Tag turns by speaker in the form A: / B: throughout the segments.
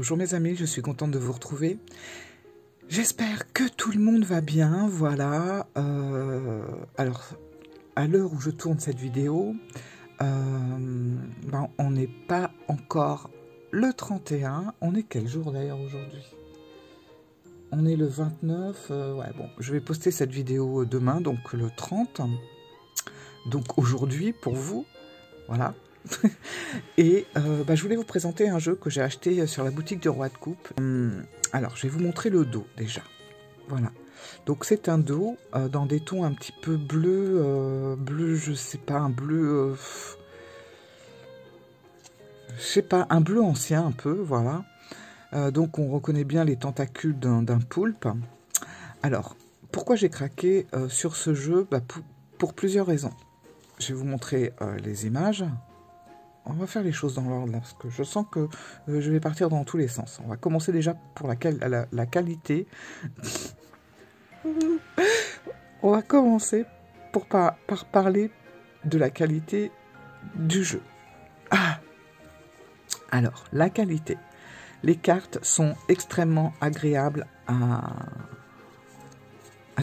A: Bonjour mes amis, je suis contente de vous retrouver. J'espère que tout le monde va bien, voilà. Alors, à l'heure où je tourne cette vidéo, on n'est pas encore le 31. On est quel jour d'ailleurs aujourd'hui? On est le 29. Ouais, bon, je vais poster cette vidéo demain, donc le 30. Donc aujourd'hui pour vous, voilà. Et je voulais vous présenter un jeu que j'ai acheté sur la boutique du Roi de Coupe. Alors, je vais vous montrer le dos déjà. Voilà. Donc, c'est un dos dans des tons un petit peu bleu, bleu, je sais pas, un bleu, je sais pas, un bleu ancien un peu, voilà. Donc, on reconnaît bien les tentacules d'un poulpe. Alors, pourquoi j'ai craqué sur ce jeu? Pour plusieurs raisons. Je vais vous montrer les images. On va faire les choses dans l'ordre là, parce que je sens que je vais partir dans tous les sens. On va commencer déjà pour la qualité. On va commencer par parler de la qualité du jeu. Alors, la qualité. Les cartes sont extrêmement agréables à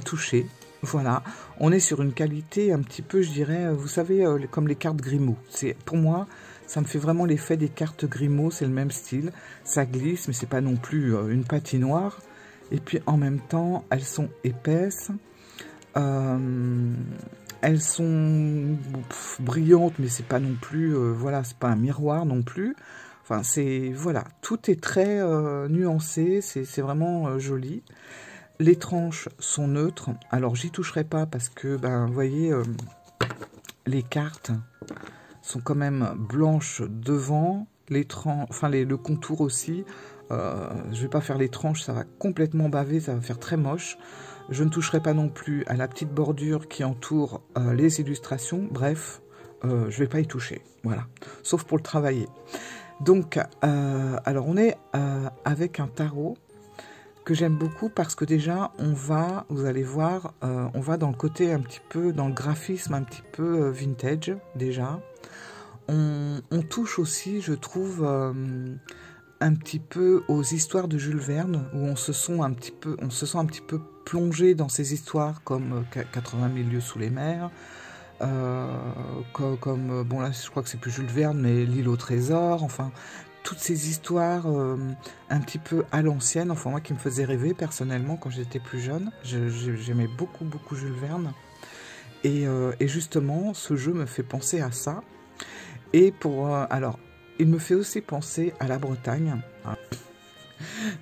A: toucher. Voilà, on est sur une qualité un petit peu, je dirais, vous savez, comme les cartes Grimaud. Pour moi, ça me fait vraiment l'effet des cartes Grimaud, c'est le même style. Ça glisse, mais c'est pas non plus une patinoire. Et puis en même temps, elles sont épaisses. Elles sont brillantes, mais c'est pas non plus, voilà, c'est pas un miroir non plus. Enfin, voilà, tout est très nuancé, c'est vraiment joli. Les tranches sont neutres. Alors, j'y toucherai pas parce que, vous voyez, les cartes sont quand même blanches devant. Le contour aussi. Je vais pas faire les tranches, ça va complètement baver, ça va faire très moche. Je ne toucherai pas non plus à la petite bordure qui entoure les illustrations. Bref, je vais pas y toucher. Voilà. Sauf pour le travailler. Donc, alors, on est avec un tarot que j'aime beaucoup parce que déjà on va, vous allez voir, on va dans le côté un petit peu, dans le graphisme un petit peu vintage déjà. On touche aussi, je trouve, un petit peu aux histoires de Jules Verne où on se sent un petit peu plongé dans ces histoires comme 80 000 lieues sous les mers. Bon là je crois que c'est plus Jules Verne, mais L'île au trésor, enfin toutes ces histoires un petit peu à l'ancienne, enfin moi qui me faisaient rêver personnellement quand j'étais plus jeune. J'aimais beaucoup Jules Verne et justement ce jeu me fait penser à ça. Et alors il me fait aussi penser à la Bretagne.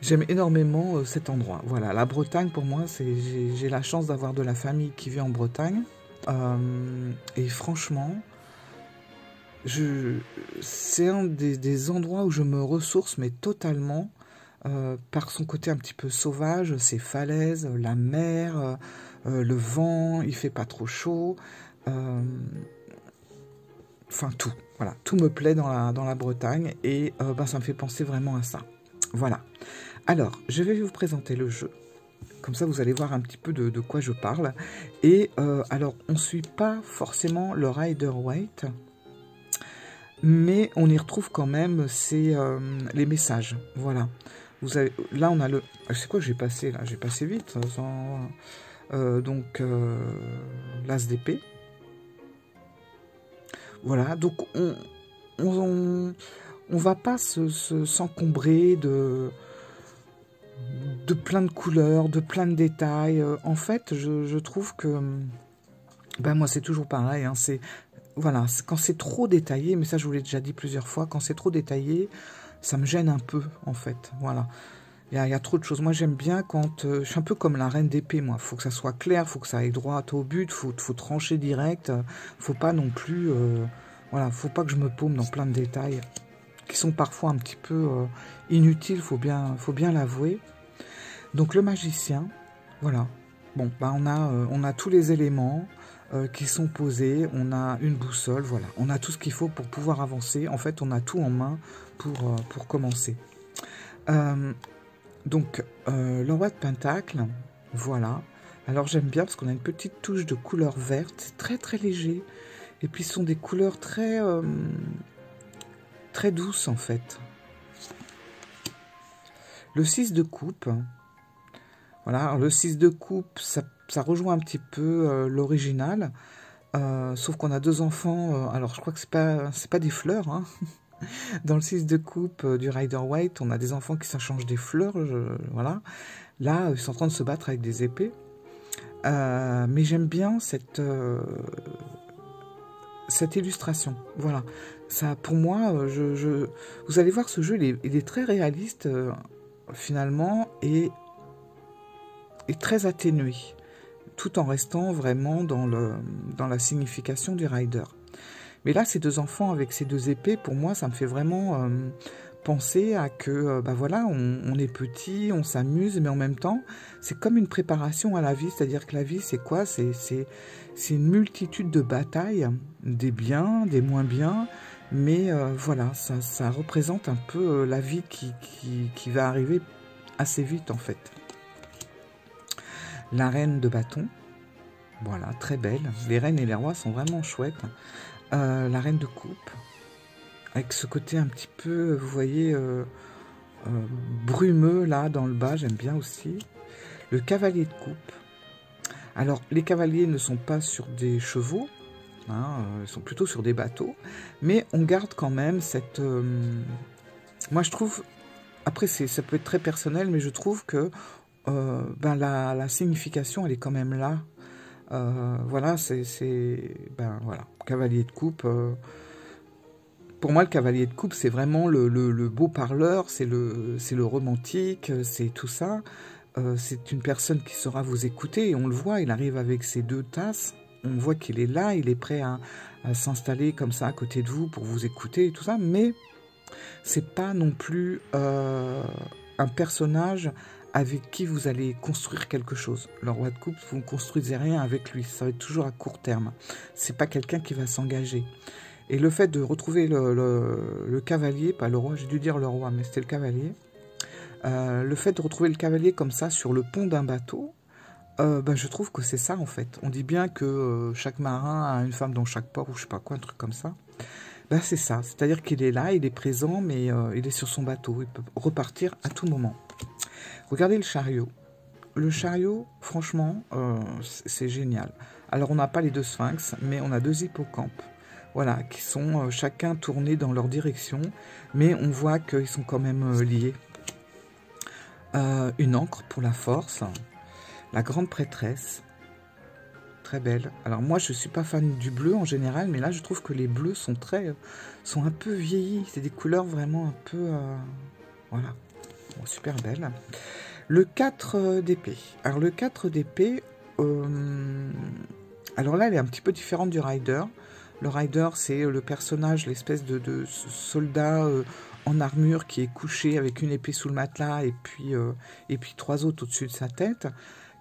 A: J'aime énormément cet endroit. Voilà, la Bretagne pour moi, j'ai la chance d'avoir de la famille qui vit en Bretagne. Et franchement, c'est un des endroits où je me ressource, mais totalement, par son côté un petit peu sauvage, ces falaises, la mer, le vent, il fait pas trop chaud, enfin tout, voilà, tout me plaît dans la Bretagne, et ça me fait penser vraiment à ça. Voilà, alors, je vais vous présenter le jeu. Comme ça, vous allez voir un petit peu de quoi je parle. Et alors, on ne suit pas forcément le Rider-Waite, mais on y retrouve quand même les messages. Voilà. Là, on a le... C'est quoi que j'ai passé là? J'ai passé vite. Donc, l'as d'épée. Voilà. Donc, on va pas s'encombrer de plein de couleurs, de plein de détails. En fait, je trouve que... moi, c'est toujours pareil. Hein, voilà, quand c'est trop détaillé, mais ça, je vous l'ai déjà dit plusieurs fois, quand c'est trop détaillé, ça me gêne un peu, en fait. Voilà. Il y a trop de choses. Moi, j'aime bien quand... je suis un peu comme la reine d'épée, moi. Il faut que ça soit clair, il faut que ça aille droit au but, faut trancher direct. Faut pas non plus... voilà, faut pas que je me paume dans plein de détails qui sont parfois un petit peu inutiles, faut bien l'avouer. Donc le magicien, voilà. Bon, on a tous les éléments qui sont posés. On a une boussole, voilà. On a tout ce qu'il faut pour pouvoir avancer. En fait, on a tout en main pour commencer. Donc, le roi de Pentacle, voilà. Alors j'aime bien parce qu'on a une petite touche de couleur verte. C'est très très léger. Et puis ce sont des couleurs très douces en fait. Le 6 de coupe, voilà, alors le 6 de coupe, ça rejoint un petit peu l'original, sauf qu'on a deux enfants, alors je crois que c'est pas des fleurs, hein. Dans le 6 de coupe du Rider-Waite, on a des enfants qui s'échangent des fleurs, voilà. Là, ils sont en train de se battre avec des épées. Mais j'aime bien cette illustration. Voilà. Ça, pour moi, vous allez voir, ce jeu, il est très réaliste, finalement, et très atténué, tout en restant vraiment dans la signification du Rider. Mais là, ces deux enfants avec ces deux épées, pour moi, ça me fait vraiment penser à que, bah voilà, on est petit, on s'amuse, mais en même temps, c'est comme une préparation à la vie. C'est-à-dire que la vie, c'est quoi? C'est une multitude de batailles, des biens, des moins biens, mais voilà, ça représente un peu la vie qui va arriver assez vite, en fait. La reine de bâton, voilà, très belle. Les reines et les rois sont vraiment chouettes. La reine de coupe, avec ce côté un petit peu, vous voyez, brumeux là dans le bas, j'aime bien aussi. Le cavalier de coupe. Alors, les cavaliers ne sont pas sur des chevaux, hein, ils sont plutôt sur des bateaux, mais on garde quand même cette... moi, je trouve, après, ça peut être très personnel, mais je trouve que ben, la signification, elle est quand même là. Voilà, ben voilà, cavalier de coupe. Pour moi, le cavalier de coupe, c'est vraiment le beau parleur, c'est le romantique, c'est tout ça. C'est une personne qui saura vous écouter, et on le voit, il arrive avec ses deux tasses, on voit qu'il est là, il est prêt à s'installer comme ça à côté de vous pour vous écouter et tout ça, mais c'est pas non plus un personnage avec qui vous allez construire quelque chose. Le roi de coupe, vous ne construisez rien avec lui, ça va être toujours à court terme. C'est pas quelqu'un qui va s'engager. Et le fait de retrouver le cavalier, pas le roi, j'ai dû dire le roi, mais c'était le cavalier. Le fait de retrouver le cavalier comme ça sur le pont d'un bateau, ben, je trouve que c'est ça en fait. On dit bien que chaque marin a une femme dans chaque port, ou je sais pas quoi, un truc comme ça. Ben, c'est ça, c'est-à-dire qu'il est là, il est présent, mais il est sur son bateau, il peut repartir à tout moment. Regardez le chariot. Le chariot, franchement, c'est génial. Alors, on n'a pas les deux sphinx, mais on a deux hippocampes. Voilà, qui sont chacun tournés dans leur direction, mais on voit qu'ils sont quand même liés. Une ancre pour la force. La grande prêtresse. Très belle. Alors, moi, je ne suis pas fan du bleu en général, mais là, je trouve que les bleus sont un peu vieillis. C'est des couleurs vraiment un peu... voilà. Bon, super belle. Le 4 d'épée. Alors, le 4 d'épée, alors là, elle est un petit peu différente du Rider. Le Rider, c'est le personnage, l'espèce de soldat en armure qui est couché avec une épée sous le matelas et puis trois autres au-dessus de sa tête,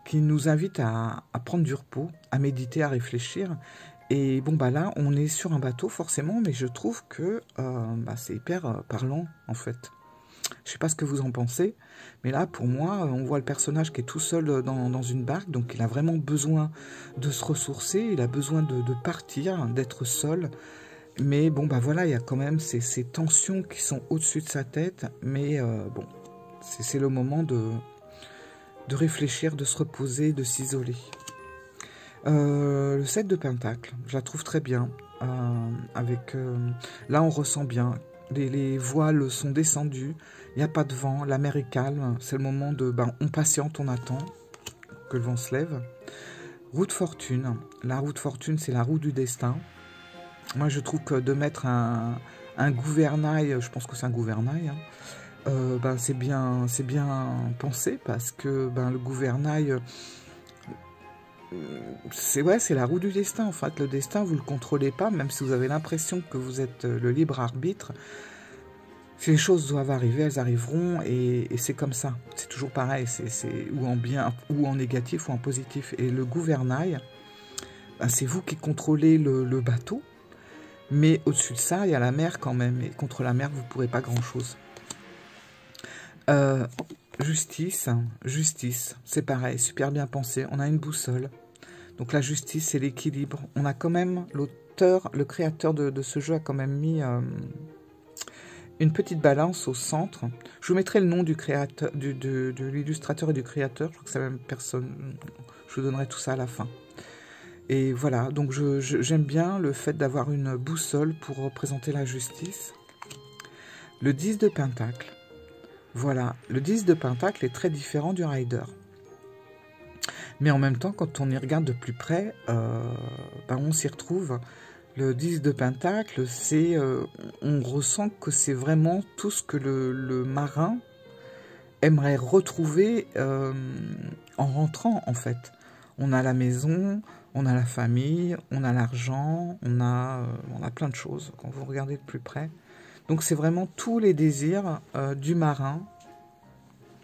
A: qui nous invite à prendre du repos, à méditer, à réfléchir. Et bon, bah là, on est sur un bateau forcément, mais je trouve que bah, c'est hyper parlant en fait. Je sais pas ce que vous en pensez, mais là, pour moi, on voit le personnage qui est tout seul dans une barque, donc il a vraiment besoin de se ressourcer, il a besoin de partir, d'être seul. Mais bon, bah voilà, il y a quand même ces tensions qui sont au-dessus de sa tête, mais bon, c'est le moment de réfléchir, de se reposer, de s'isoler. Le 7 de Pentacle, je la trouve très bien. Là, on ressent bien. Les voiles sont descendues, il n'y a pas de vent, la mer est calme, c'est le moment de... on patiente, on attend que le vent se lève. Roue de fortune, la roue de fortune, c'est la roue du destin. Moi, je trouve que de mettre un gouvernail, je pense que c'est un gouvernail, hein, c'est bien pensé, parce que le gouvernail... c'est la roue du destin en fait. Le destin, vous le contrôlez pas, même si vous avez l'impression que vous êtes le libre arbitre. Si les choses doivent arriver, elles arriveront, et c'est comme ça. C'est toujours pareil, c'est ou en bien, ou en négatif, ou en positif. Et le gouvernail, c'est vous qui contrôlez le bateau, mais au-dessus de ça, il y a la mer quand même, et contre la mer, vous ne pourrez pas grand-chose. Justice, c'est pareil, super bien pensé. On a une boussole. Donc la justice, c'est l'équilibre. On a quand même, l'auteur, le créateur de ce jeu a quand même mis une petite balance au centre. Je vous mettrai le nom du créateur, de l'illustrateur et du créateur. Je crois que c'est la même personne. Je vous donnerai tout ça à la fin. Et voilà, donc j'aime bien le fait d'avoir une boussole pour représenter la justice. Le 10 de Pentacle. Voilà, le 10 de Pentacle est très différent du Rider. Mais en même temps, quand on y regarde de plus près, on s'y retrouve. Le 10 de Pentacle, on ressent que c'est vraiment tout ce que le marin aimerait retrouver en rentrant, en fait. On a la maison, on a la famille, on a l'argent, on a plein de choses quand vous regardez de plus près. Donc c'est vraiment tous les désirs du marin,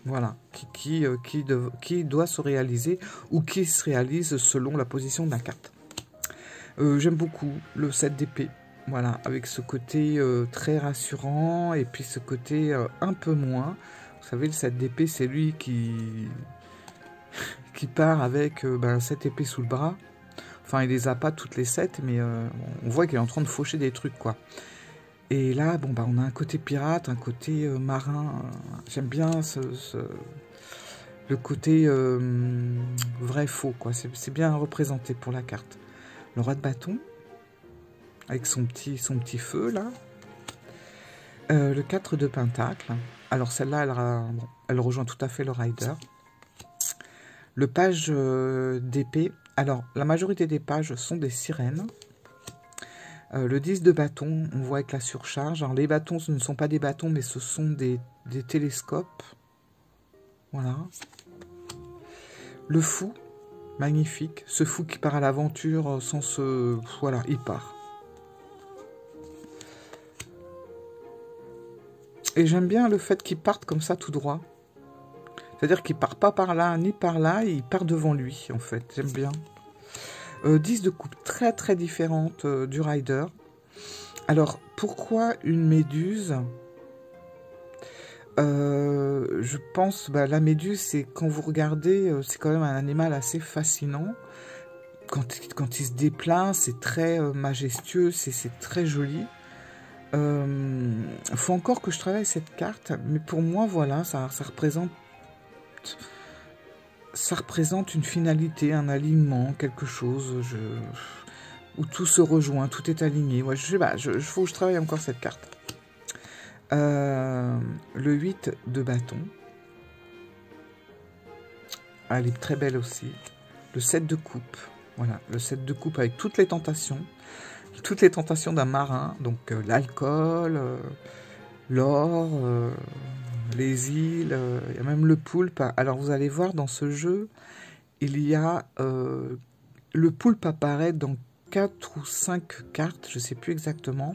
A: voilà, qui doit se réaliser ou qui se réalise selon la position de la carte. J'aime beaucoup le 7 d'épée, voilà, avec ce côté très rassurant et puis ce côté un peu moins. Vous savez, le 7 d'épée, c'est lui qui part avec 7 épées sous le bras. Enfin, il les a pas toutes les 7, mais on voit qu'il est en train de faucher des trucs, quoi. Et là, on a un côté pirate, un côté marin. J'aime bien le côté vrai-faux, quoi. C'est bien représenté pour la carte. Le roi de bâton, avec son petit feu, là. Le 4 de Pentacle. Alors, celle-là, elle rejoint tout à fait le Rider. Le page d'épée. Alors, la majorité des pages sont des sirènes. Le 10 de bâton, on voit avec la surcharge. Alors, les bâtons, ce ne sont pas des bâtons, mais ce sont des télescopes. Voilà. Le fou, magnifique. Ce fou qui part à l'aventure sans se... Voilà, il part. Et j'aime bien le fait qu'il parte comme ça tout droit. C'est-à-dire qu'il part pas par là ni par là, il part devant lui, en fait. J'aime bien. 10 de coupe très très différente du Rider. Alors, pourquoi une méduse? Je pense, la méduse, c'est quand vous regardez, c'est quand même un animal assez fascinant. Quand il se déplace, c'est très majestueux, c'est très joli. Faut encore que je travaille cette carte, mais pour moi, voilà, ça représente une finalité, un alignement, quelque chose où tout se rejoint, tout est aligné. Ouais, je sais pas, faut que je travaille encore cette carte. Le 8 de bâton. Elle est très belle aussi. Le 7 de coupe. Voilà, le 7 de coupe avec toutes les tentations. Toutes les tentations d'un marin. Donc l'alcool, l'or, les îles, il y a même le poulpe. Alors vous allez voir dans ce jeu, il y a le poulpe apparaît dans 4 ou 5 cartes, je ne sais plus exactement.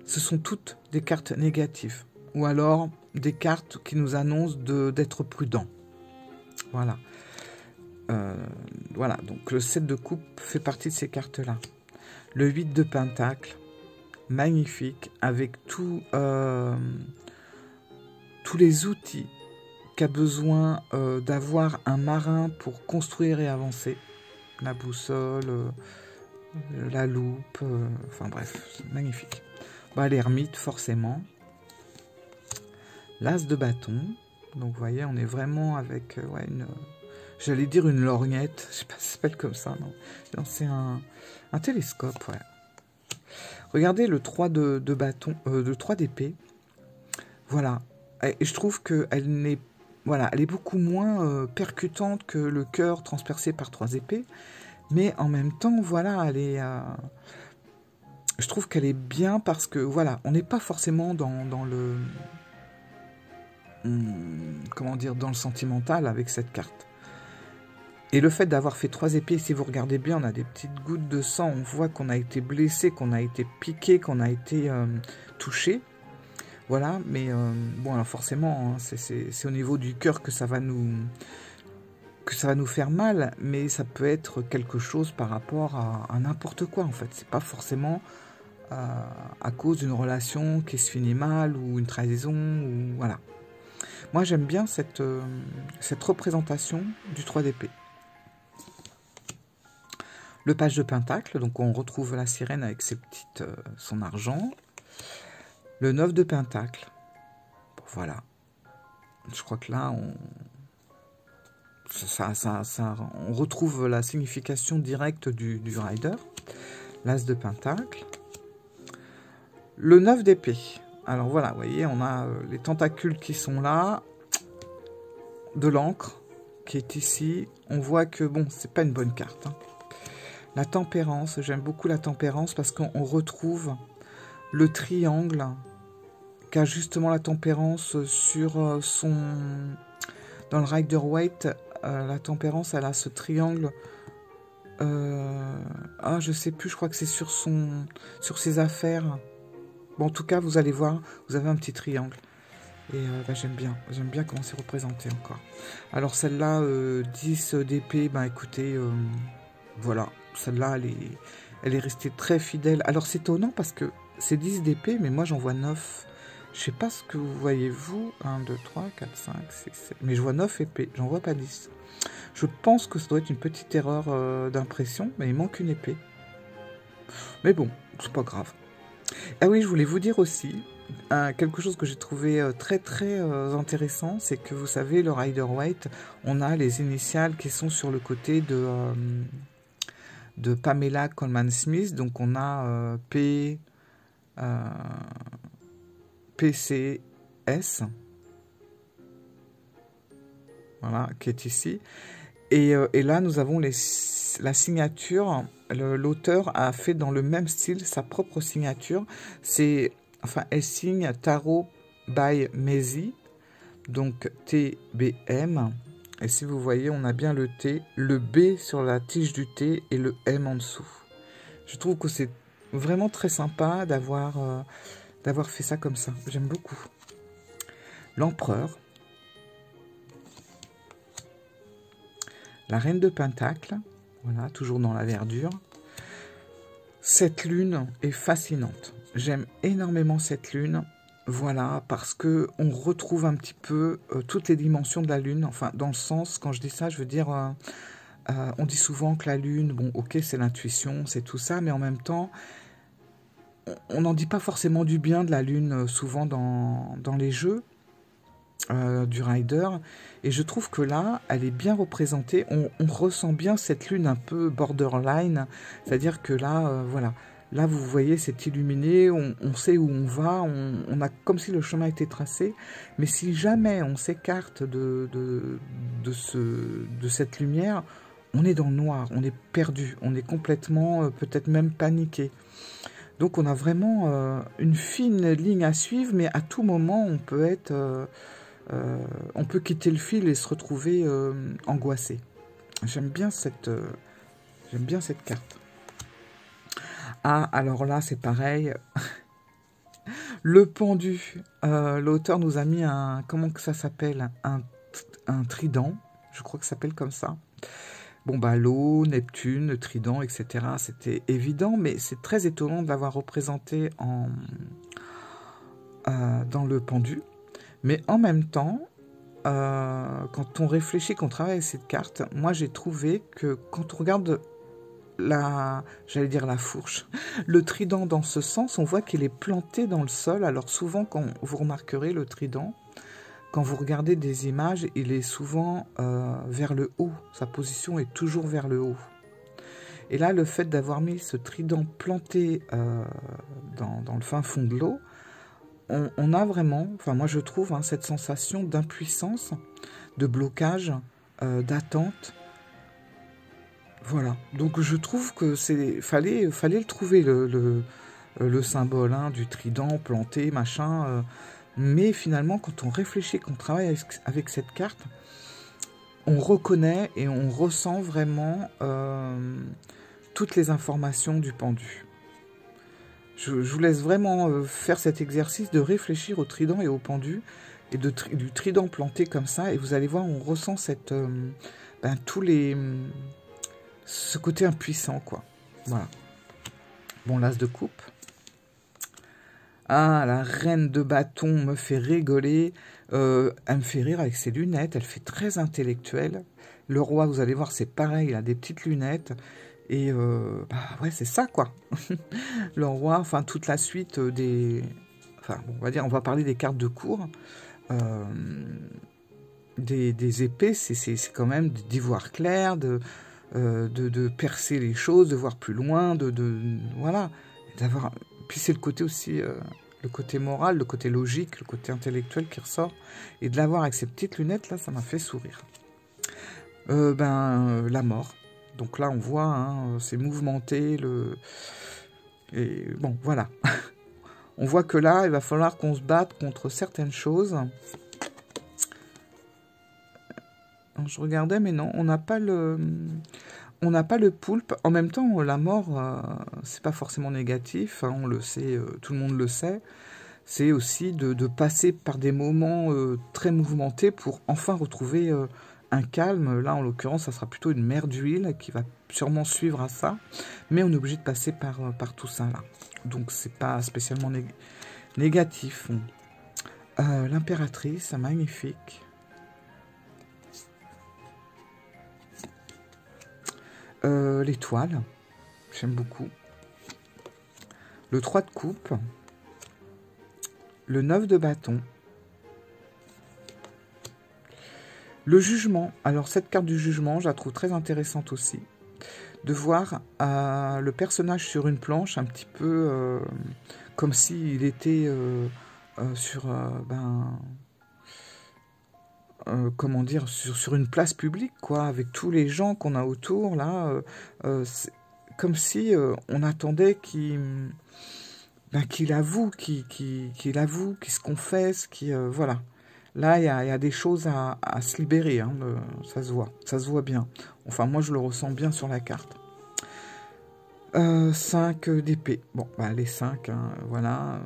A: Ce sont toutes des cartes négatives. Ou alors des cartes qui nous annoncent d'être prudent. Voilà. Voilà, donc le 7 de coupe fait partie de ces cartes-là. Le 8 de pentacle, magnifique, avec tous les outils qu'a besoin d'avoir un marin pour construire et avancer. La boussole, la loupe, enfin bref, c'est magnifique. L'ermite, forcément. L'as de bâton. Donc, vous voyez, on est vraiment avec j'allais dire une lorgnette. Je sais pas si ça s'appelle comme ça, non. Non, c'est un télescope, ouais. Regardez le 3 de bâton, le 3 d'épée. Voilà. Et je trouve qu'elle elle est beaucoup moins percutante que le cœur transpercé par 3 épées. Mais en même temps, voilà, elle est... je trouve qu'elle est bien parce que, voilà, on n'est pas forcément dans le... comment dire, dans le sentimental avec cette carte. Et le fait d'avoir fait 3 épées, si vous regardez bien, on a des petites gouttes de sang, on voit qu'on a été blessé, qu'on a été piqué, qu'on a été touché. Voilà, mais bon, alors forcément, hein, c'est au niveau du cœur que ça va nous faire mal, mais ça peut être quelque chose par rapport à n'importe quoi, en fait. C'est pas forcément à cause d'une relation qui se finit mal, ou une trahison, ou voilà. Moi, j'aime bien cette représentation du 3 d'épée. Le page de pentacle, donc on retrouve la sirène avec ses petites, son argent. Le 9 de pentacle. Bon, voilà. Je crois que là, on retrouve la signification directe du rider. L'as de pentacle. Le 9 d'épée. Alors voilà, vous voyez, on a les tentacules qui sont là. De l'encre qui est ici. On voit que, bon, c'est pas une bonne carte. Hein. La tempérance, j'aime beaucoup la tempérance parce qu'on retrouve le triangle qu'a justement la tempérance sur son... Dans le Rider-Waite, la tempérance, elle a ce triangle... Ah, je sais plus, je crois que c'est sur ses affaires. Bon, en tout cas, vous allez voir, vous avez un petit triangle. Et bah, j'aime bien comment c'est représenté encore. Alors celle-là, 10 d'épée, bah écoutez, voilà, celle-là, elle est restée très fidèle. Alors c'est étonnant parce que c'est 10 d'épée, mais moi j'en vois 9. Je sais pas ce que vous voyez, vous. 1, 2, 3, 4, 5, 6, 7. Mais je vois 9 épées, j'en vois pas 10. Je pense que ça doit être une petite erreur d'impression, mais il manque une épée. Mais bon, c'est pas grave. Ah oui, je voulais vous dire aussi, quelque chose que j'ai trouvé très intéressant, c'est que vous savez, le Rider-Waite, on a les initiales qui sont sur le côté de Pamela Colman Smith, donc on a PCS, voilà, qui est ici. Et là, nous avons la signature. L'auteur a fait dans le même style sa propre signature. C'est, enfin, elle signe Tarot by Maisie, donc TBM. Et si vous voyez, on a bien le T, le B sur la tige du T et le M en dessous. Je trouve que c'est vraiment très sympa d'avoir fait ça comme ça. J'aime beaucoup. L'empereur. La reine de pentacle, voilà, toujours dans la verdure. Cette lune est fascinante. J'aime énormément cette lune, voilà, parce que on retrouve un petit peu toutes les dimensions de la lune. Enfin, dans le sens, quand je dis ça, je veux dire, on dit souvent que la lune, bon, ok, c'est l'intuition, c'est tout ça, mais en même temps, on n'en dit pas forcément du bien de la lune, souvent dans les jeux. Du rider, et je trouve que là, elle est bien représentée, on ressent bien cette lune un peu borderline, c'est-à-dire que là, voilà, là vous voyez, c'est illuminé, on sait où on va, on a comme si le chemin était tracé, mais si jamais on s'écarte de cette lumière, on est dans le noir, on est perdu, on est complètement, peut-être même paniqué. Donc on a vraiment une fine ligne à suivre, mais à tout moment, on peut être... on peut quitter le fil et se retrouver angoissé. J'aime bien cette carte. Ah, alors là, c'est pareil. Le pendu. L'auteur nous a mis un... Comment que ça s'appelle? Un trident. Je crois que ça s'appelle comme ça. Bon, bah, l'eau, Neptune, trident, etc. C'était évident, mais c'est très étonnant de l'avoir représenté dans le pendu. Mais en même temps, quand on réfléchit, qu'on travaille avec cette carte, moi j'ai trouvé que quand on regarde j'allais dire la fourche, le trident dans ce sens, on voit qu'il est planté dans le sol. Alors souvent, quand vous remarquerez le trident, quand vous regardez des images, il est souvent vers le haut. Sa position est toujours vers le haut. Et là, le fait d'avoir mis ce trident planté dans le fin fond de l'eau, on a vraiment, enfin moi je trouve, hein, cette sensation d'impuissance, de blocage, d'attente. Voilà. Donc je trouve que fallait le trouver, le symbole, hein, du trident planté, machin. Mais finalement, quand on réfléchit, qu'on travaille avec cette carte, on reconnaît et on ressent vraiment toutes les informations du pendu. Je vous laisse vraiment faire cet exercice de réfléchir au trident et au pendu, et du trident planté comme ça, et vous allez voir, on ressent ce côté impuissant, quoi. Voilà. Bon, l'as de coupe. Ah, la reine de bâton me fait rigoler. Elle me fait rire avec ses lunettes, elle fait très intellectuelle. Le roi, vous allez voir, c'est pareil, il a des petites lunettes. Et bah ouais, c'est ça, quoi. Le roi, enfin, toute la suite enfin, bon, on va dire, on va parler des cartes de cours. Des épées, c'est quand même d'y voir clair, de percer les choses, de voir plus loin, voilà, d'avoir. Puis c'est le côté aussi, le côté moral, le côté logique, le côté intellectuel qui ressort, et de l'avoir avec ces petites lunettes là, ça m'a fait sourire. La mort. Donc là, on voit, hein, c'est mouvementé, et bon, voilà. On voit que là, il va falloir qu'on se batte contre certaines choses. Je regardais, mais non, on n'a pas le poulpe. En même temps, la mort, c'est pas forcément négatif, hein, on le sait, tout le monde le sait. C'est aussi de passer par des moments très mouvementés pour enfin retrouver un calme. Là, en l'occurrence, ça sera plutôt une mer d'huile qui va sûrement suivre à ça. Mais on est obligé de passer par tout ça, là. Donc, c'est pas spécialement négatif. L'impératrice, magnifique. L'étoile, j'aime beaucoup. Le 3 de coupe. Le 9 de bâton. Le jugement. Alors cette carte du jugement, je la trouve très intéressante aussi. De voir le personnage sur une planche, un petit peu comme s'il était sur... comment dire, sur une place publique, quoi, avec tous les gens qu'on a autour, là, comme si on attendait qu'il avoue, qu'il avoue, qu'il se confesse, voilà. Là, il y a des choses à se libérer, hein, ça se voit bien. Enfin, moi, je le ressens bien sur la carte. 5 d'épée. Bon, les 5, hein, voilà.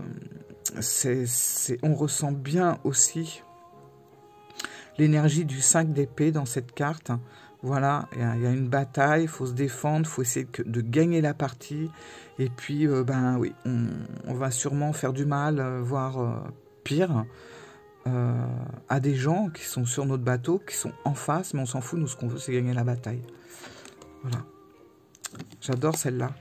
A: On ressent bien aussi l'énergie du 5 d'épée dans cette carte. Voilà, il y a une bataille, il faut se défendre, il faut essayer de gagner la partie. Et puis, oui, on va sûrement faire du mal, voire pire, à des gens qui sont sur notre bateau, qui sont en face, mais on s'en fout, nous, ce qu'on veut, c'est gagner la bataille. Voilà. J'adore celle-là.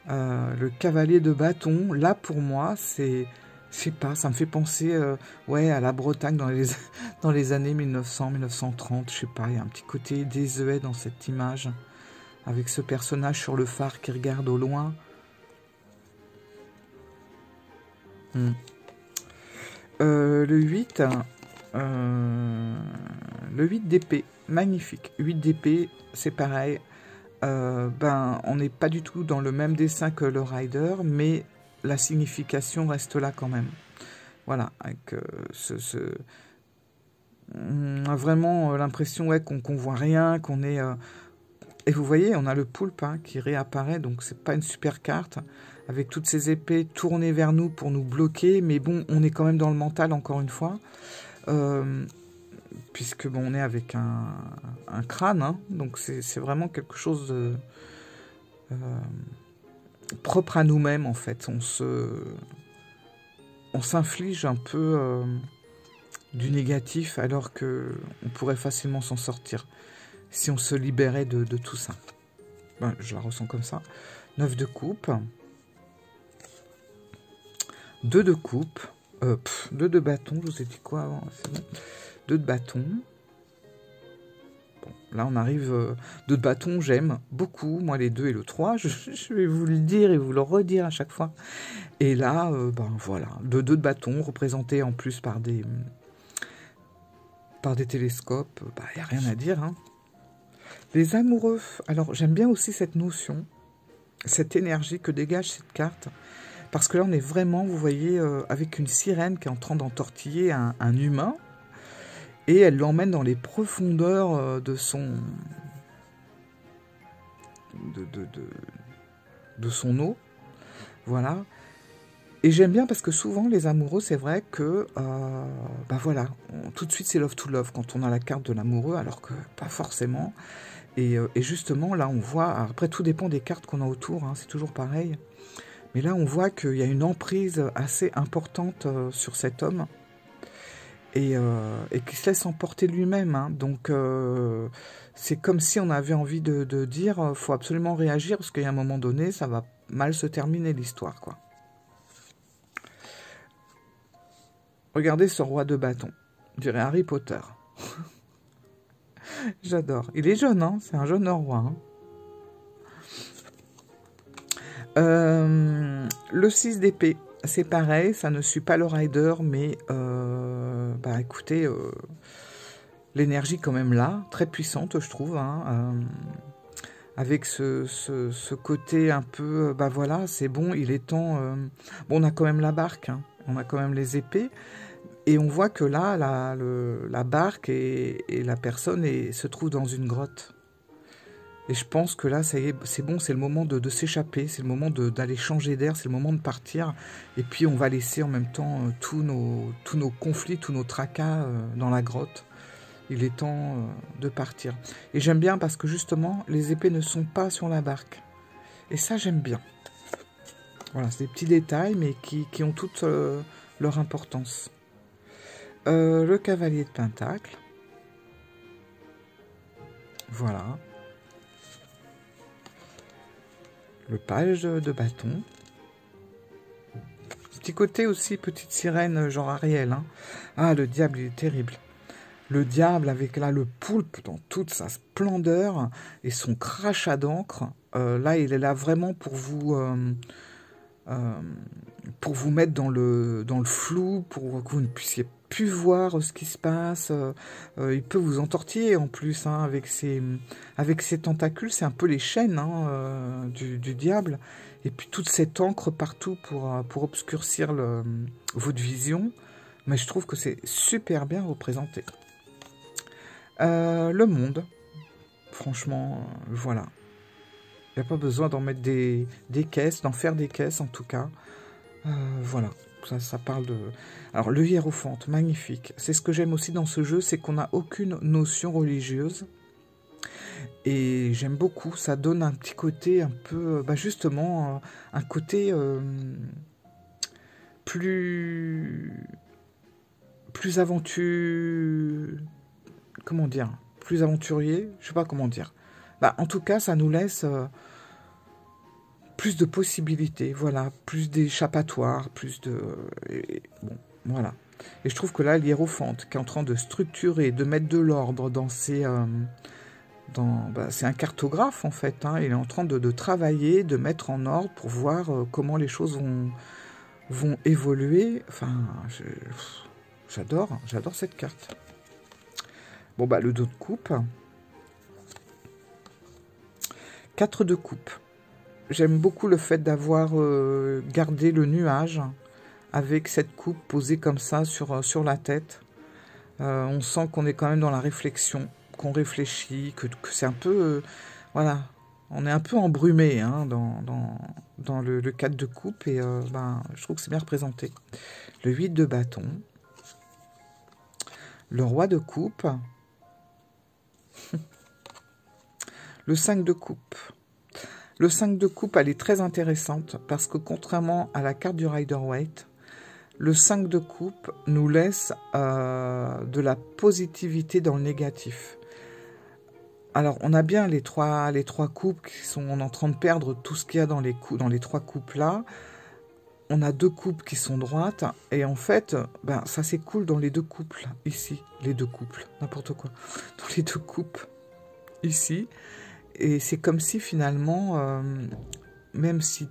A: Le cavalier de bâton, là, pour moi, c'est... Je sais pas, ça me fait penser à la Bretagne dans les années 1900, 1930, je sais pas, il y a un petit côté désuet dans cette image, avec ce personnage sur le phare qui regarde au loin. Le 8, le 8 d'épée, magnifique. 8 d'épée, c'est pareil, on n'est pas du tout dans le même dessin que le Rider, mais la signification reste là quand même. Voilà, avec on a vraiment l'impression qu'on voit rien, qu'on est... Et vous voyez, on a le poulpe qui réapparaît, donc c'est pas une super carte, avec toutes ces épées tournées vers nous pour nous bloquer, mais bon, on est quand même dans le mental, encore une fois, puisque on est avec un crâne, hein, donc c'est vraiment quelque chose de... propre à nous-mêmes, en fait. On s'inflige un peu du négatif, alors que on pourrait facilement s'en sortir si on se libérait de tout ça. Je la ressens comme ça. 9 de coupe. 2 de coupe. 2 de bâton. Je vous ai dit quoi avant? 2 de bâton. Bon, là, on arrive... 2 de bâton, j'aime beaucoup. Moi, les 2 et le 3, je vais vous le dire et vous le redire à chaque fois. Et là, voilà. 2 de bâton, représentés en plus par des télescopes. Y a rien à dire, hein. Les amoureux. Alors, j'aime bien aussi cette notion, cette énergie que dégage cette carte. Parce que là, on est vraiment, vous voyez, avec une sirène qui est en train d'entortiller un humain. Et elle l'emmène dans les profondeurs de son... de son eau. Voilà. Et j'aime bien parce que souvent, les amoureux, c'est vrai que... voilà, tout de suite, c'est love to love quand on a la carte de l'amoureux, alors que pas forcément. Et justement, là, on voit... Après, tout dépend des cartes qu'on a autour, hein, c'est toujours pareil. Mais là, on voit qu'il y a une emprise assez importante sur cet homme. Et qui se laisse emporter lui-même. Hein. Donc, c'est comme si on avait envie de dire faut absolument réagir, parce qu'à un moment donné, ça va mal se terminer l'histoire, quoi. Regardez ce roi de bâton. Je dirais Harry Potter. J'adore. Il est jeune, hein, c'est un jeune roi. Hein. Le 6 d'épée, c'est pareil, ça ne suit pas le rider, mais bah écoutez, l'énergie quand même là, très puissante je trouve, hein, avec ce côté un peu, bah voilà, c'est bon, il est temps, bon on a quand même la barque, hein, on a quand même les épées, et on voit que là, la barque et la personne se trouve dans une grotte. Et je pense que là, ça y est, c'est bon, c'est le moment de s'échapper, c'est le moment d'aller changer d'air, c'est le moment de partir. Et puis on va laisser en même temps tous nos conflits, tous nos tracas dans la grotte. Il est temps de partir. Et j'aime bien parce que justement, les épées ne sont pas sur la barque. Et ça, j'aime bien. Voilà, c'est des petits détails, mais qui ont toute leur importance. Le cavalier de Pentacle. Voilà. Le page de bâton. Petit côté aussi, petite sirène, genre Ariel. Hein. Ah, le diable, il est terrible. Le diable avec là le poulpe dans toute sa splendeur et son crachat d'encre. Là, il est là vraiment pour vous mettre dans le flou, pour que vous ne puissiez plus voir ce qui se passe. Il peut vous entortiller en plus hein, avec ses tentacules. C'est un peu les chaînes hein, du diable. Et puis toute cette encre partout pour obscurcir votre vision. Mais je trouve que c'est super bien représenté. Le monde, franchement, voilà. Il n'y a pas besoin d'en mettre des caisses, d'en faire des caisses en tout cas. Voilà, ça parle de... Alors le hiérophante, magnifique. C'est ce que j'aime aussi dans ce jeu, c'est qu'on n'a aucune notion religieuse. Et j'aime beaucoup, ça donne un petit côté un peu... Bah justement, un côté plus aventure... Comment dire? Plus aventurier? Je sais pas comment dire. Bah, en tout cas, ça nous laisse plus de possibilités, voilà, plus d'échappatoires, plus de... bon, voilà. Et je trouve que là, l'hiérophante, qui est en train de structurer, de mettre de l'ordre dans ses... bah, c'est un cartographe, en fait. Hein, il est en train de travailler, de mettre en ordre pour voir comment les choses vont évoluer. Enfin, j'adore cette carte. Bon, bah, le dos de coupe. 4 de coupe. J'aime beaucoup le fait d'avoir gardé le nuage avec cette coupe posée comme ça sur la tête. On sent qu'on est quand même dans la réflexion, qu'on réfléchit, que c'est un peu... voilà, on est un peu embrumé hein, dans le 4 de coupe et ben, je trouve que c'est bien représenté. Le 8 de bâton. Le roi de coupe. Le 5 de coupe. Le 5 de coupe, elle est très intéressante parce que contrairement à la carte du Rider-Waite, le 5 de coupe nous laisse de la positivité dans le négatif. Alors, on a bien les trois coupes qui sont en train de perdre tout ce qu'il y a dans les 3 coupes là. On a 2 coupes qui sont droites et en fait, ben, ça s'écoule dans les 2 couples ici. Les 2 couples, n'importe quoi. Dans les 2 coupes ici. Et c'est comme si finalement, même si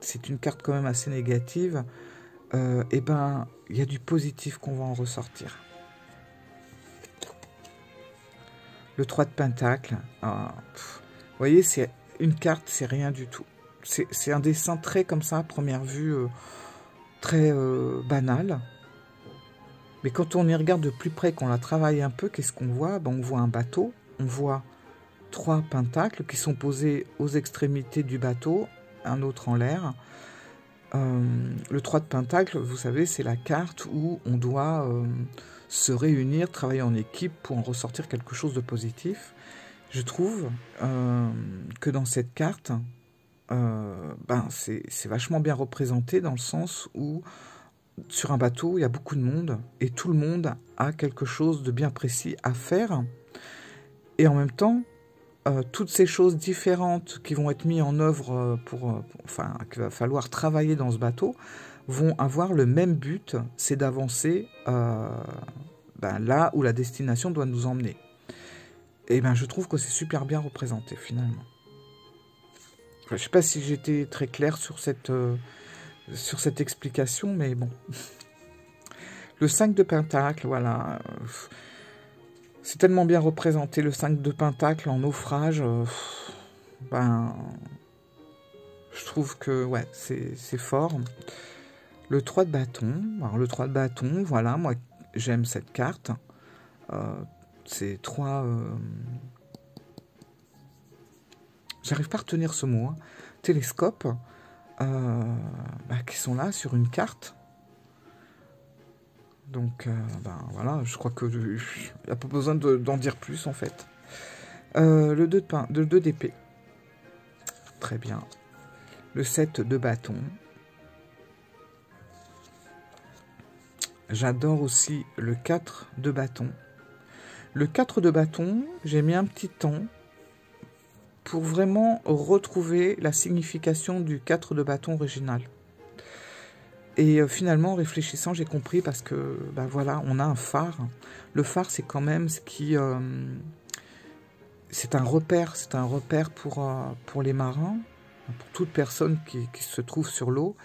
A: c'est une carte quand même assez négative, et ben il y a du positif qu'on va en ressortir. Le 3 de Pentacle, vous voyez, c'est une carte, c'est rien du tout. C'est un dessin très comme ça, à première vue, très banal. Mais quand on y regarde de plus près, qu'on la travaille un peu, qu'est-ce qu'on voit? Ben, on voit un bateau, on voit 3 pentacles qui sont posés aux extrémités du bateau, un autre en l'air. Le 3 de pentacle, vous savez, c'est la carte où on doit se réunir, travailler en équipe pour en ressortir quelque chose de positif. Je trouve que dans cette carte, ben c'est vachement bien représenté dans le sens où sur un bateau, il y a beaucoup de monde et tout le monde a quelque chose de bien précis à faire. Et en même temps, toutes ces choses différentes qui vont être mises en œuvre enfin, qu'il va falloir travailler dans ce bateau, vont avoir le même but, c'est d'avancer là où la destination doit nous emmener. Et ben je trouve que c'est super bien représenté finalement. Enfin, je ne sais pas si j'étais très clair sur cette explication, mais bon. Le 5 de Pentacle, voilà. C'est tellement bien représenté, le 5 de Pentacle en naufrage. Je trouve que ouais, c'est fort. Le 3 de bâton. Alors le 3 de bâton, voilà, moi j'aime cette carte. C'est 3... J'arrive pas à retenir ce mot. Hein. Télescope. Qui sont là sur une carte. Donc, voilà, je crois que il n'y a pas besoin d'en dire plus, en fait. Le 2 d'épée. Très bien. Le 7 de bâton. J'adore aussi le 4 de bâton. Le 4 de bâton, j'ai mis un petit temps pour vraiment retrouver la signification du 4 de bâton original. Et finalement, en réfléchissant, j'ai compris parce que, voilà, on a un phare. Le phare, c'est quand même ce qui... c'est un repère pour les marins, pour toute personne qui se trouve sur l'eau.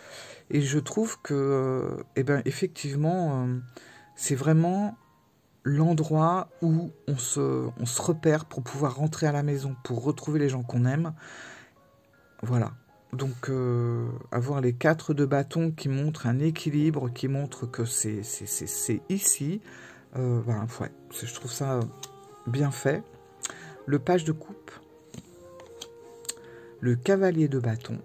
A: Et je trouve que, effectivement, c'est vraiment l'endroit où on se repère pour pouvoir rentrer à la maison, pour retrouver les gens qu'on aime. Voilà. Donc, avoir les 4 de bâton qui montrent un équilibre, qui montrent que c'est ici, ouais, je trouve ça bien fait. Le page de coupe, le cavalier de bâton,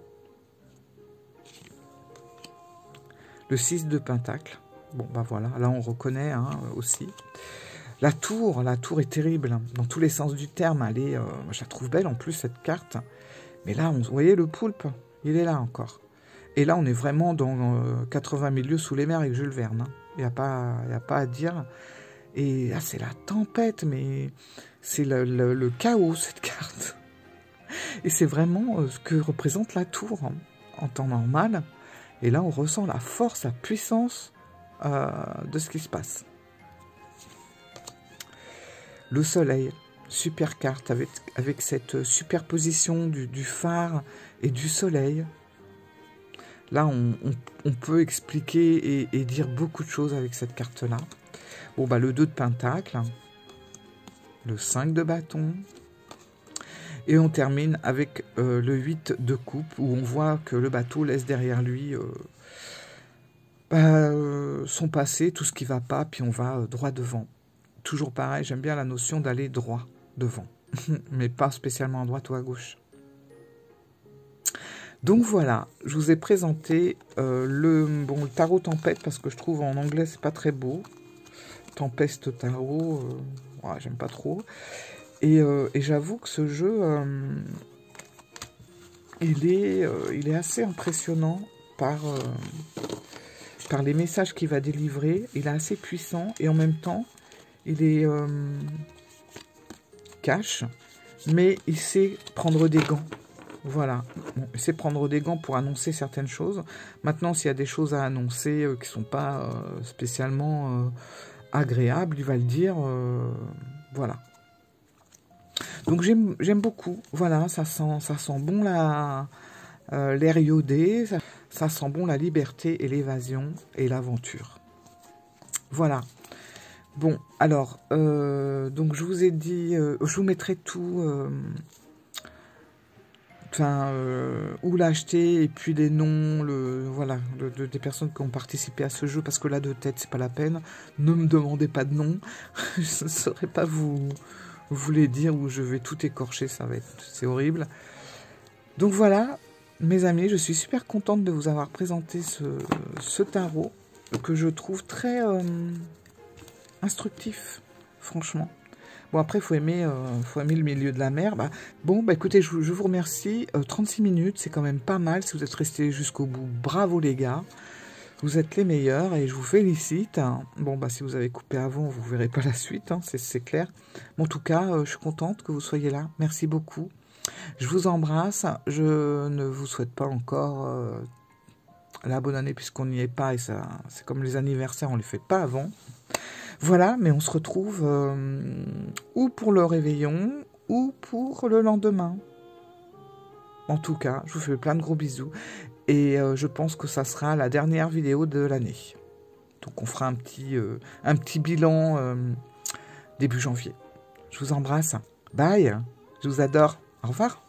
A: le 6 de pentacle. Bon, voilà, là on reconnaît aussi. La tour est terrible, dans tous les sens du terme. Elle est, je la trouve belle en plus, cette carte. Mais là, vous voyez le poulpe, il est là encore. Et là, on est vraiment dans 80 000 lieues sous les mers avec Jules Verne. Il n'y a pas à dire. Et là, c'est la tempête, mais c'est le chaos, cette carte. Et c'est vraiment ce que représente la tour en temps normal. Et là, on ressent la force, la puissance de ce qui se passe. Le soleil, super carte avec cette superposition du phare et du soleil. Là, on peut expliquer et dire beaucoup de choses avec cette carte-là. Bon, le 2 de pentacle, le 5 de bâton. Et on termine avec le 8 de coupe, où on voit que le bateau laisse derrière lui son passé, tout ce qui ne va pas, puis on va droit devant. Toujours pareil, j'aime bien la notion d'aller droit devant, mais pas spécialement à droite ou à gauche. Donc voilà, je vous ai présenté le tarot tempête, parce que je trouve en anglais c'est pas très beau. Tempeste tarot, ouais, j'aime pas trop. Et j'avoue que ce jeu, il est assez impressionnant par les messages qu'il va délivrer. Il est assez puissant et en même temps, il est cash, mais il sait prendre des gants. Voilà, il sait prendre des gants pour annoncer certaines choses. Maintenant, s'il y a des choses à annoncer qui ne sont pas spécialement agréables, il va le dire. Voilà. Donc j'aime beaucoup. Voilà, ça sent bon l'air iodé, ça sent bon la liberté et l'évasion et l'aventure. Voilà. Bon, alors, donc je vous ai dit, je vous mettrai tout, où l'acheter, et puis les noms, voilà, des personnes qui ont participé à ce jeu, parce que là, de tête, c'est pas la peine. Ne me demandez pas de nom, je ne saurais pas vous les dire, ou je vais tout écorcher, c'est horrible. Donc voilà, mes amis, je suis super contente de vous avoir présenté ce tarot, que je trouve très instructif, franchement. Bon, après, il faut aimer le milieu de la mer. Écoutez, je vous remercie. 36 minutes, c'est quand même pas mal. Si vous êtes restés jusqu'au bout, bravo les gars. Vous êtes les meilleurs et je vous félicite. Bon, si vous avez coupé avant, vous ne verrez pas la suite, c'est clair. Mais en tout cas, je suis contente que vous soyez là. Merci beaucoup. Je vous embrasse. Je ne vous souhaite pas encore la bonne année puisqu'on n'y est pas et ça, c'est comme les anniversaires, on les fait pas avant. Voilà, mais on se retrouve ou pour le réveillon ou pour le lendemain. En tout cas, je vous fais plein de gros bisous et je pense que ça sera la dernière vidéo de l'année. Donc on fera un petit bilan début janvier. Je vous embrasse. Bye. Je vous adore. Au revoir.